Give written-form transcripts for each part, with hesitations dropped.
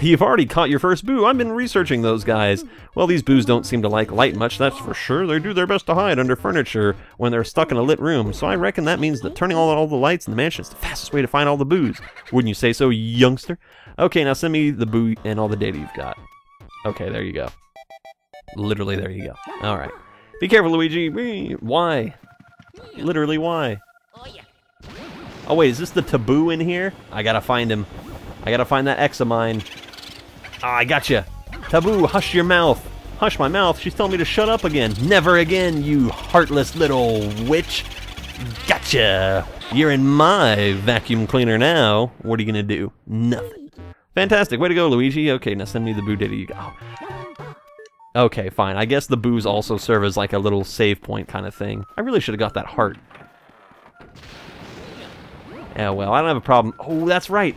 You've already caught your first boo. I've been researching those guys. Well, these boos don't seem to like light much, that's for sure. They do their best to hide under furniture when they're stuck in a lit room. So I reckon that means that turning on all the lights in the mansion is the fastest way to find all the boos. Wouldn't you say so, youngster? Okay, now send me the boo and all the data you've got. Okay, there you go. Literally, there you go. Alright. Be careful, Luigi. Why? Literally, why? Oh, wait, is this the taboo in here? I gotta find him. I gotta find that ex of mine. Ah, I gotcha. Taboo, hush your mouth. Hush my mouth? She's telling me to shut up again. Never again, you heartless little witch. Gotcha. You're in my vacuum cleaner now. What are you gonna do? Nothing. Fantastic. Way to go, Luigi. Okay, now send me the boo data you got. Oh. Okay, fine. I guess the boos also serve as like a little save point kind of thing. I really should have got that heart. Yeah, well, I don't have a problem. Oh, that's right.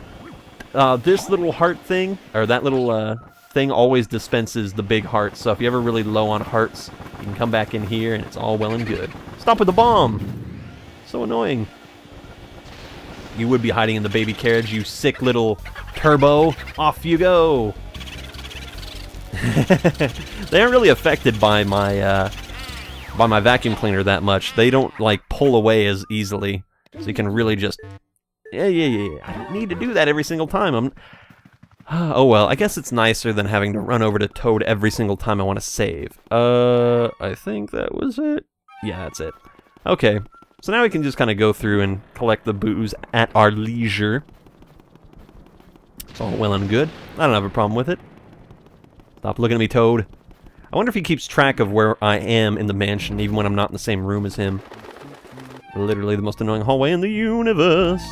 This little heart thing, or that little thing always dispenses the big hearts. So if you're ever really low on hearts, you can come back in here and it's all well and good. Stop with the bomb! So annoying. You would be hiding in the baby carriage, you sick little turbo. Off you go! They aren't really affected by my vacuum cleaner that much. They don't like pull away as easily. So you can really just... Yeah. I don't need to do that every single time. Oh well, I guess it's nicer than having to run over to Toad every single time I want to save. I think that was it. Yeah, that's it. Okay, so now we can just kind of go through and collect the boos at our leisure. It's all well and good. I don't have a problem with it. Stop looking at me, Toad. I wonder if he keeps track of where I am in the mansion, even when I'm not in the same room as him. Literally the most annoying hallway in the universe.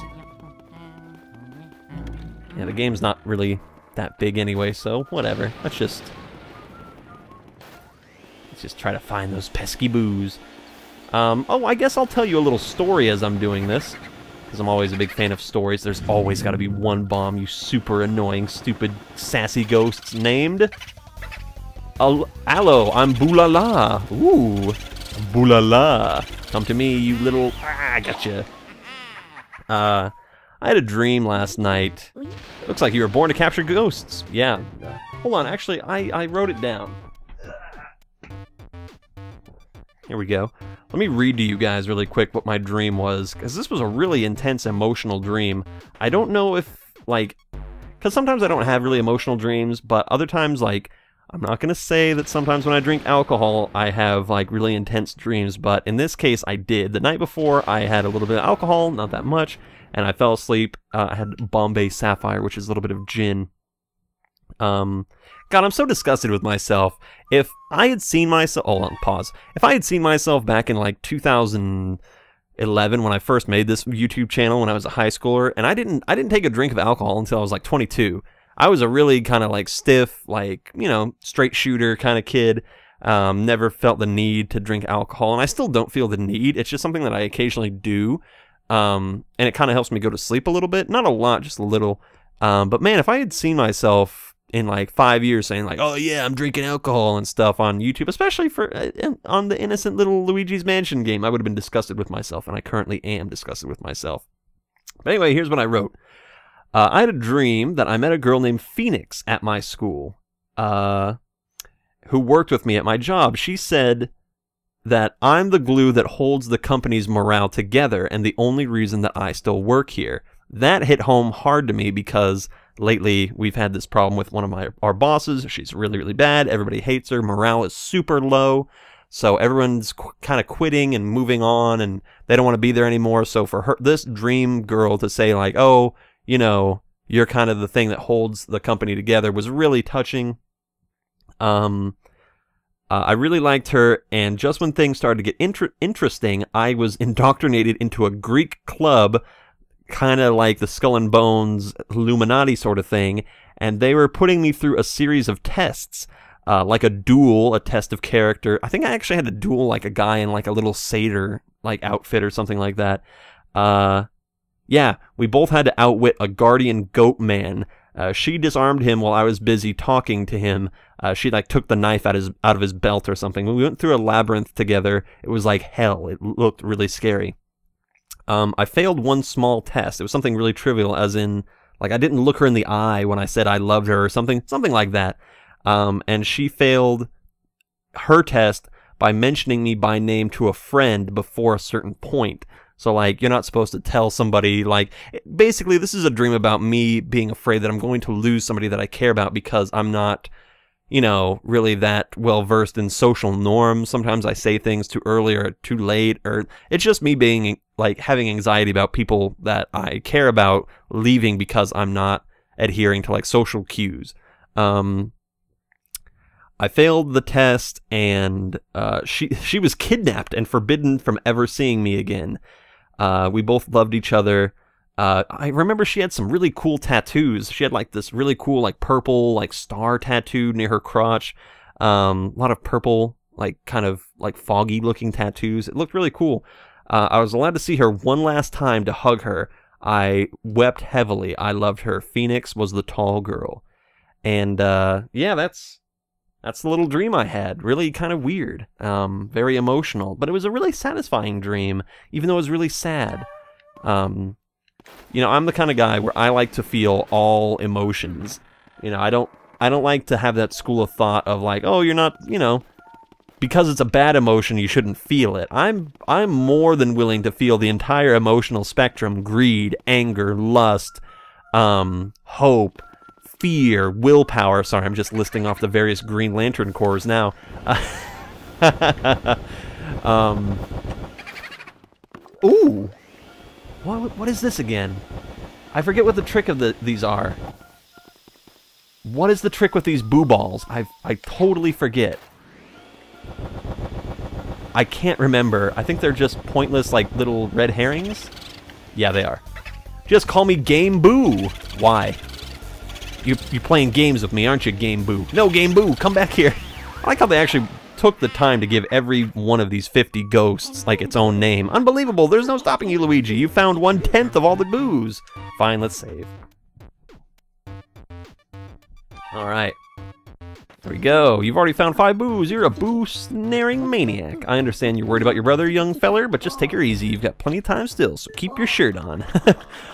Yeah, the game's not really that big anyway, so whatever. Let's just try to find those pesky boos. Oh, I guess I'll tell you a little story as I'm doing this, because I'm always a big fan of stories. There's always got to be one bomb, you super annoying, stupid, sassy ghosts named... Allo, I'm Boolala. Ooh, Boolala. Come to me, you little... Ah, I gotcha. I had a dream last night. Looks like you were born to capture ghosts. Yeah. Hold on, actually, I wrote it down. Here we go. Let me read to you guys really quick what my dream was, because this was a really intense emotional dream. I don't know if, like... Because sometimes I don't have really emotional dreams, but other times, like... I'm not going to say that sometimes when I drink alcohol, I have, like, really intense dreams, but in this case, I did. The night before, I had a little bit of alcohol, not that much, and I fell asleep. I had Bombay Sapphire, which is a little bit of gin. God, I'm so disgusted with myself. If I had seen myself... Hold on, pause. If I had seen myself back in, like, 2011, when I first made this YouTube channel, when I was a high schooler, and I didn't take a drink of alcohol until I was, like, 22. I was a really kind of like stiff, like, you know, straight shooter kind of kid. Never felt the need to drink alcohol, and I still don't feel the need. It's just something that I occasionally do, and it kind of helps me go to sleep a little bit. Not a lot, just a little. But man, if I had seen myself in like 5 years saying like, oh yeah, I'm drinking alcohol and stuff on YouTube, especially for on the innocent little Luigi's Mansion game, I would have been disgusted with myself, and I currently am disgusted with myself. But anyway, here's what I wrote. I had a dream that I met a girl named Phoenix at my school, who worked with me at my job. She said that I'm the glue that holds the company's morale together and the only reason that I still work here. That hit home hard to me because lately we've had this problem with one of our bosses. She's really, really bad. Everybody hates her. Morale is super low. So everyone's kind of quitting and moving on, and they don't want to be there anymore. So for her, this dream girl to say like, oh, you know, you're kind of the thing that holds the company together was really touching. I really liked her, and just when things started to get interesting, I was indoctrinated into a Greek club, kind of like the Skull and Bones Illuminati sort of thing, and they were putting me through a series of tests, like a duel, a test of character. I think I actually had to duel like a guy in like a little satyr like outfit or something like that. Yeah, we both had to outwit a guardian goat man. She disarmed him while I was busy talking to him. She like took the knife out of his belt or something. We went through a labyrinth together. It was like hell. It looked really scary. I failed one small test. It was something really trivial, as in Like, I didn't look her in the eye when I said I loved her or something like that. And she failed her test by mentioning me by name to a friend before a certain point. So, like, you're not supposed to tell somebody, like, basically, this is a dream about me being afraid that I'm going to lose somebody that I care about because I'm not, you know, really that well-versed in social norms. Sometimes I say things too early or too late, or it's just me being, like, having anxiety about people that I care about leaving because I'm not adhering to, like, social cues. I failed the test, and she was kidnapped and forbidden from ever seeing me again. We both loved each other. I remember she had some really cool tattoos. She had like this really cool like purple like star tattoo near her crotch. A lot of purple like kind of like foggy looking tattoos. It looked really cool. I was allowed to see her one last time to hug her. I wept heavily. I loved her. Phoenix was the tall girl. And yeah, that's the little dream I had. Really kind of weird. Very emotional. But it was a really satisfying dream, even though it was really sad. You know, I'm the kind of guy where I like to feel all emotions. You know, I don't like to have that school of thought of like, oh, you're not, you know, because it's a bad emotion, you shouldn't feel it. I'm more than willing to feel the entire emotional spectrum: greed, anger, lust, hope, fear, willpower. Sorry, I'm just listing off the various Green Lantern Corps now. Ooh! What is this again? I forget what the trick of these are. What is the trick with these boo balls? I totally forget. I can't remember. I think they're just pointless, like, little red herrings? Yeah, they are. Just call me Game Boo! Why? You playing games with me, aren't you, Game Boo? No, Game Boo, come back here. I like how they actually took the time to give every one of these 50 ghosts, like, its own name. Unbelievable, there's no stopping you, Luigi. You found 1/10 of all the boos. Fine, let's save. Alright. There we go. You've already found 5 boos. You're a boo-snaring maniac. I understand you're worried about your brother, young feller, but just take her easy. You've got plenty of time still, so keep your shirt on.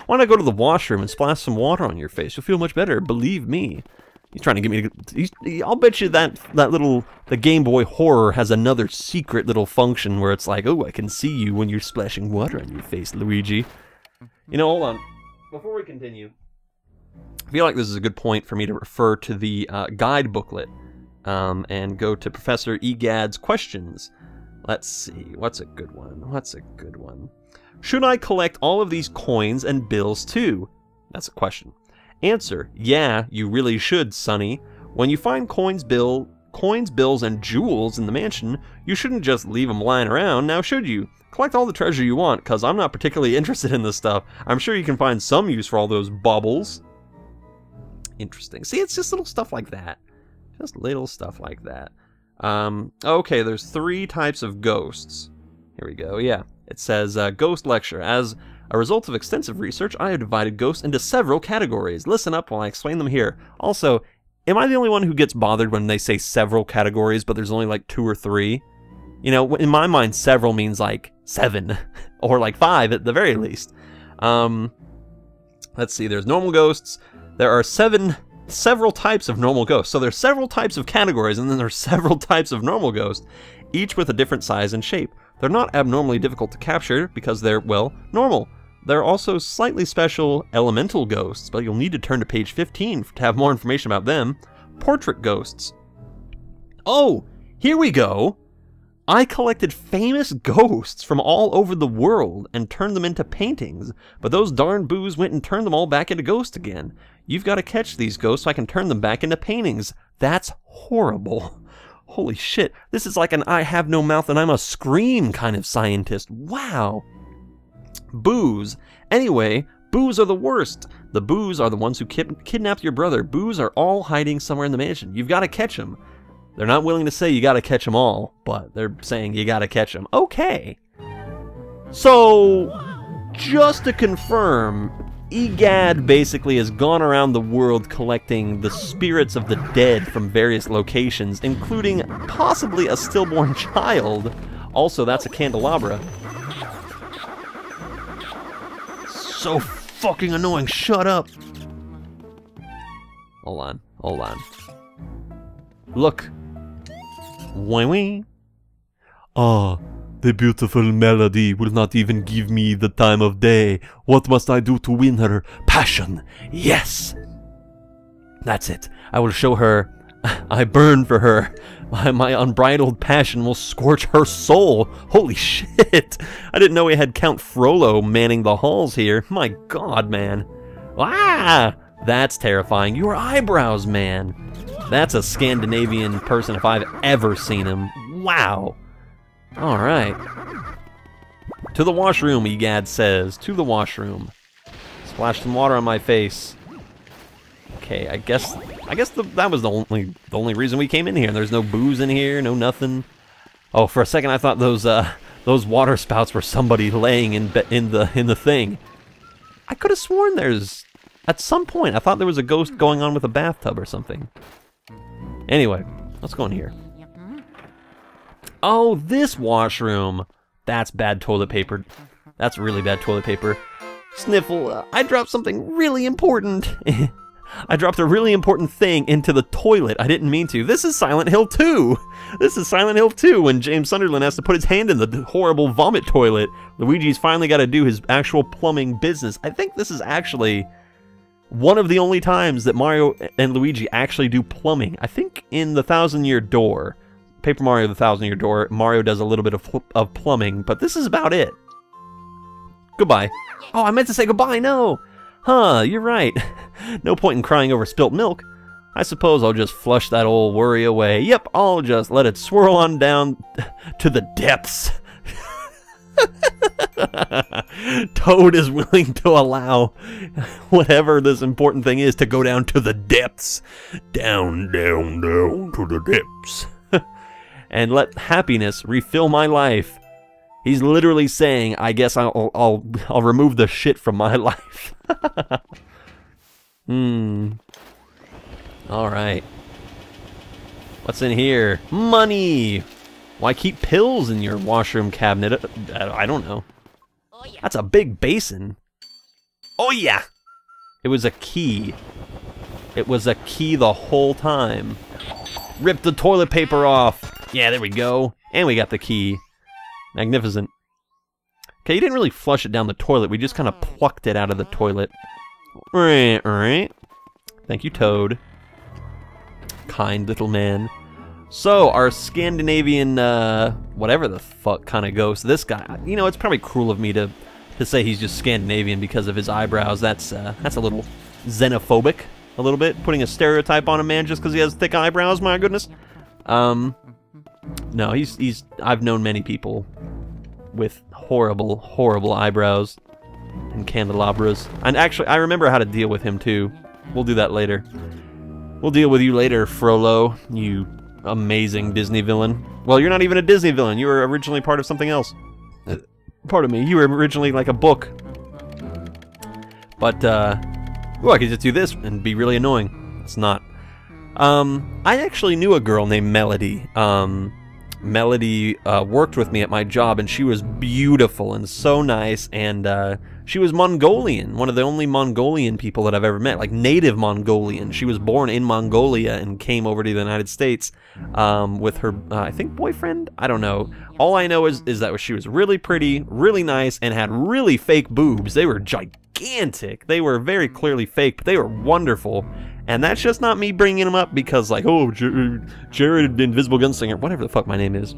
Why not go to the washroom and splash some water on your face? You'll feel much better, believe me. He's trying to get me to... I'll bet you that little... The Game Boy Horror has another secret little function where it's like, oh, I can see you when you're splashing water on your face, Luigi. You know, hold on. Before we continue, I feel like this is a good point for me to refer to the guide booklet and go to Professor E.Gadd's questions. Let's see. What's a good one? What's a good one? Should I collect all of these coins and bills too? That's a question. Answer, yeah, you really should, Sonny. When you find coins, bills, and jewels in the mansion, you shouldn't just leave them lying around, now should you? Collect all the treasure you want, because I'm not particularly interested in this stuff. I'm sure you can find some use for all those baubles. Interesting. See, it's just little stuff like that. Just little stuff like that. Okay, there's 3 types of ghosts. Here we go, yeah. It says, Ghost Lecture. As a result of extensive research, I have divided ghosts into several categories. Listen up while I explain them here. Also, am I the only one who gets bothered when they say several categories, but there's only like 2 or 3? You know, in my mind, several means like 7, or like 5 at the very least. Let's see, there's normal ghosts. There are several types of normal ghosts. So there's several types of categories, and then there's several types of normal ghosts, each with a different size and shape. They're not abnormally difficult to capture because they're, well, normal. There are also slightly special elemental ghosts, but you'll need to turn to page 15 to have more information about them. Portrait ghosts. Oh, here we go! I collected famous ghosts from all over the world and turned them into paintings, but those darn boos went and turned them all back into ghosts again. You've got to catch these ghosts so I can turn them back into paintings. That's horrible. Holy shit, this is like an I have no mouth and I'm a scream kind of scientist. Wow. Boos. Anyway, boos are the worst. The boos are the ones who kidnapped your brother. Boos are all hiding somewhere in the mansion. You've got to catch them. They're not willing to say you got to catch them all, but they're saying you got to catch them. Okay. So, just to confirm, E.Gadd basically has gone around the world collecting the spirits of the dead from various locations, including possibly a stillborn child. Also, that's a candelabra. So fucking annoying. Shut up. Hold on. Hold on. Look. Wee wee. Ah, the beautiful melody will not even give me the time of day. What must I do to win her passion? Yes! That's it. I will show her. I burn for her. My unbridled passion will scorch her soul. Holy shit. I didn't know we had Count Frollo manning the halls here. My god, man. Ah! That's terrifying. Your eyebrows, man. That's a Scandinavian person if I've ever seen him. Wow. Alright. To the washroom, E.Gadd says. To the washroom. Splash some water on my face. Okay, I guess that was the only reason we came in here. There's no booze in here, no nothing. Oh, for a second I thought those water spouts were somebody laying in the thing. I could have sworn there's at some point I thought there was a ghost going on with a bathtub or something. Anyway, let's go in here. Oh, this washroom. That's bad toilet paper. That's really bad toilet paper. Sniffle, I dropped something really important. I dropped a really important thing into the toilet. I didn't mean to. This is Silent Hill 2. This is Silent Hill 2 when James Sunderland has to put his hand in the horrible vomit toilet. Luigi's finally got to do his actual plumbing business. I think this is actually one of the only times that Mario and Luigi actually do plumbing. I think in the Thousand Year Door, Paper Mario the Thousand Year Door, Mario does a little bit of plumbing, but this is about it. Goodbye. Oh, I meant to say goodbye, no! Huh, you're right. No point in crying over spilt milk. I suppose I'll just flush that old worry away. Yep, I'll just let it swirl on down to the depths. Toad is willing to allow whatever this important thing is to go down to the depths. Down, down, down to the depths. And let happiness refill my life. He's literally saying, I guess I'll remove the shit from my life. Alright. What's in here? Money! Why keep pills in your washroom cabinet? I don't know. That's a big basin. Oh yeah! It was a key. It was a key the whole time. Rip the toilet paper off! Yeah, there we go. And we got the key. Magnificent. Okay, you didn't really flush it down the toilet. We just kind of plucked it out of the toilet. Alright. Thank you, Toad. Kind little man. So, our Scandinavian, whatever the fuck kind of ghost, this guy, you know, it's probably cruel of me to say he's just Scandinavian because of his eyebrows. That's a little xenophobic, a little bit. Putting a stereotype on a man just because he has thick eyebrows, my goodness. No, I've known many people with horrible, horrible eyebrows and candelabras. And actually, I remember how to deal with him, too. We'll do that later. We'll deal with you later, Frollo, you amazing Disney villain. Well, you're not even a Disney villain. You were originally part of something else. Pardon me. You were originally like a book. But, ooh, I could just do this and be really annoying. It's not. I actually knew a girl named Melody. Melody worked with me at my job, and she was beautiful and so nice, and she was Mongolian, one of the only Mongolian people that I've ever met, like native Mongolian. She was born in Mongolia and came over to the United States with her, I think, boyfriend? I don't know. All I know is that she was really pretty, really nice, and had really fake boobs. They were gigantic. They were very clearly fake, but they were wonderful. And that's just not me bringing them up because, like, oh, Jared, Invisible Gunslinger, whatever the fuck my name is.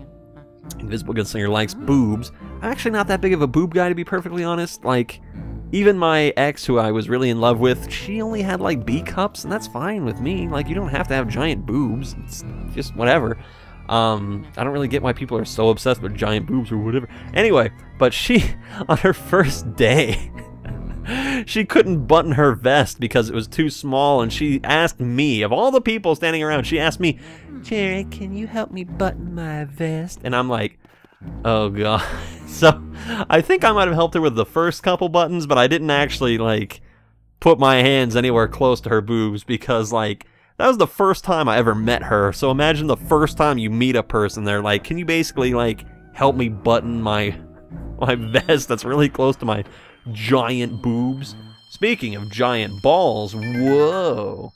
Invisible Gunslinger likes boobs. I'm actually not that big of a boob guy, to be perfectly honest. Like, even my ex, who I was really in love with, she only had, like, B cups, and that's fine with me. Like, you don't have to have giant boobs. It's just whatever. I don't really get why people are so obsessed with giant boobs or whatever. Anyway, but she, on her first day... she couldn't button her vest because it was too small, and she asked me, of all the people standing around, she asked me, Jared, can you help me button my vest? And I'm like, oh god. So, I think I might have helped her with the first couple buttons, but I didn't actually, like, put my hands anywhere close to her boobs because, like, that was the first time I ever met her. So imagine the first time you meet a person, they're like, can you basically, like, help me button my vest that's really close to my giant boobs? Speaking of giant balls, whoa.